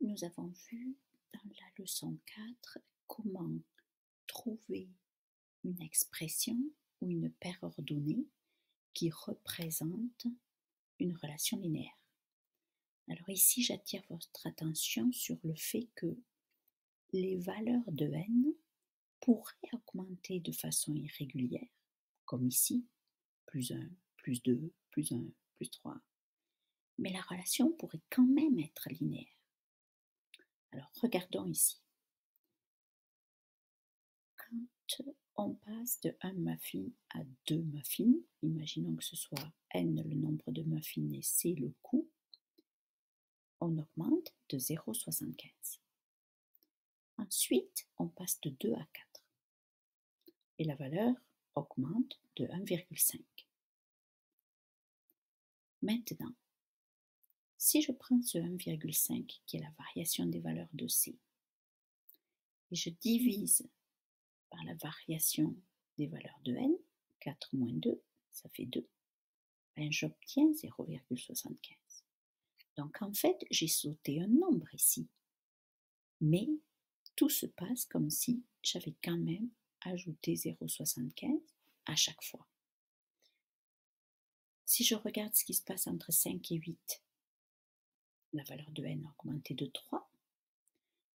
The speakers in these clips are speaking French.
nous avons vu dans la leçon 4 comment trouver une expression ou une paire ordonnée qui représente une relation linéaire. Alors ici, j'attire votre attention sur le fait que les valeurs de n pourraient augmenter de façon irrégulière, comme ici, plus 1, plus 2, plus 1, plus 3. Mais la relation pourrait quand même être linéaire. Alors regardons ici. Quand on passe de 1 muffin à 2 muffins, imaginons que ce soit n le nombre de muffins et c le coût, on augmente de 0,75. Ensuite, on passe de 2 à 4 et la valeur augmente de 1,5. Maintenant, si je prends ce 1,5 qui est la variation des valeurs de c et je divise par la variation des valeurs de n, 4 moins 2, ça fait 2, ben j'obtiens 0,75. Donc en fait, j'ai sauté un nombre ici, mais tout se passe comme si j'avais quand même ajouté 0,75 à chaque fois. Si je regarde ce qui se passe entre 5 et 8, la valeur de n a augmenté de 3,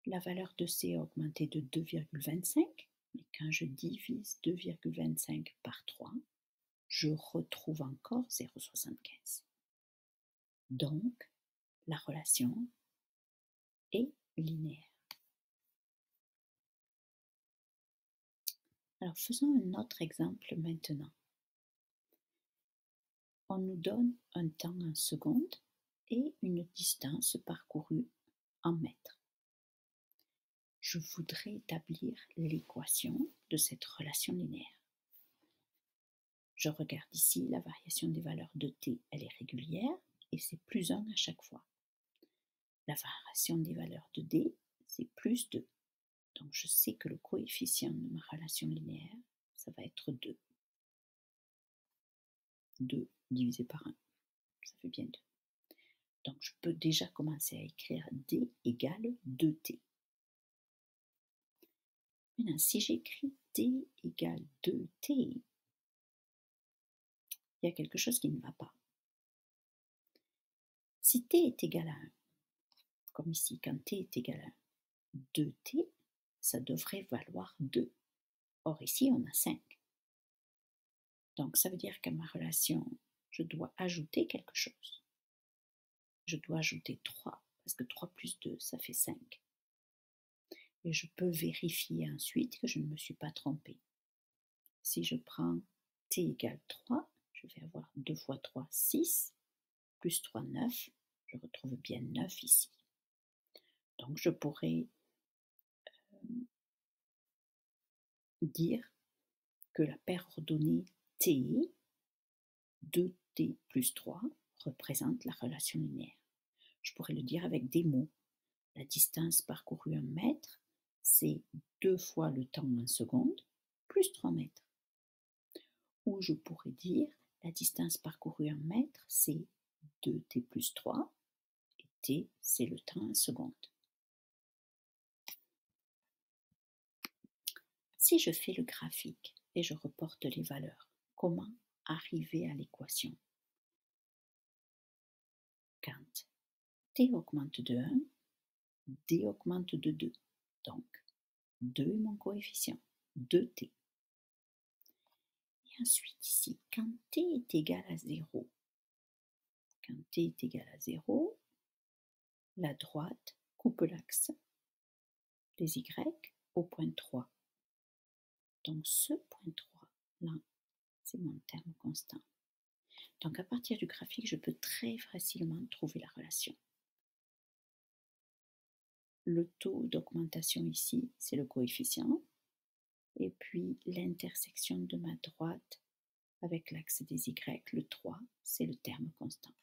la valeur de c a augmenté de 2,25, mais quand je divise 2,25 par 3, je retrouve encore 0,75. Donc, la relation est linéaire. Alors, faisons un autre exemple maintenant. On nous donne un temps en secondes et une distance parcourue en mètres. Je voudrais établir l'équation de cette relation linéaire. Je regarde ici la variation des valeurs de t, elle est régulière et c'est plus 1 à chaque fois. La variation des valeurs de d, c'est plus 2. Donc je sais que le coefficient de ma relation linéaire, ça va être 2. 2 divisé par 1, ça fait bien 2. Donc je peux déjà commencer à écrire d égale 2t. Maintenant, si j'écris d égale 2t, il y a quelque chose qui ne va pas. Si t est égal à 1, comme ici, quand t est égal à 1, 2t, ça devrait valoir 2. Or ici, on a 5. Donc ça veut dire qu'à ma relation, je dois ajouter quelque chose. Je dois ajouter 3, parce que 3 plus 2, ça fait 5. Et je peux vérifier ensuite que je ne me suis pas trompée. Si je prends t égale 3, je vais avoir 2 fois 3, 6, plus 3, 9. Je retrouve bien 9 ici. Donc je pourrais dire que la paire ordonnée t, 2t plus 3, représente la relation linéaire. Je pourrais le dire avec des mots. La distance parcourue en mètres, c'est 2 fois le temps en secondes, plus 3 mètres. Ou je pourrais dire la distance parcourue en mètres, c'est 2t plus 3, et t, c'est le temps en secondes. Si je fais le graphique et je reporte les valeurs, comment arriver à l'équation? Quand t augmente de 1, d augmente de 2. Donc, 2 est mon coefficient, 2t. Et ensuite ici, quand t est égal à 0, quand t est égal à 0, la droite coupe l'axe des y au point 3. Donc ce point 3 là, c'est mon terme constant. Donc à partir du graphique, je peux très facilement trouver la relation. Le taux d'augmentation ici, c'est le coefficient. Et puis l'intersection de ma droite avec l'axe des y, le 3, c'est le terme constant.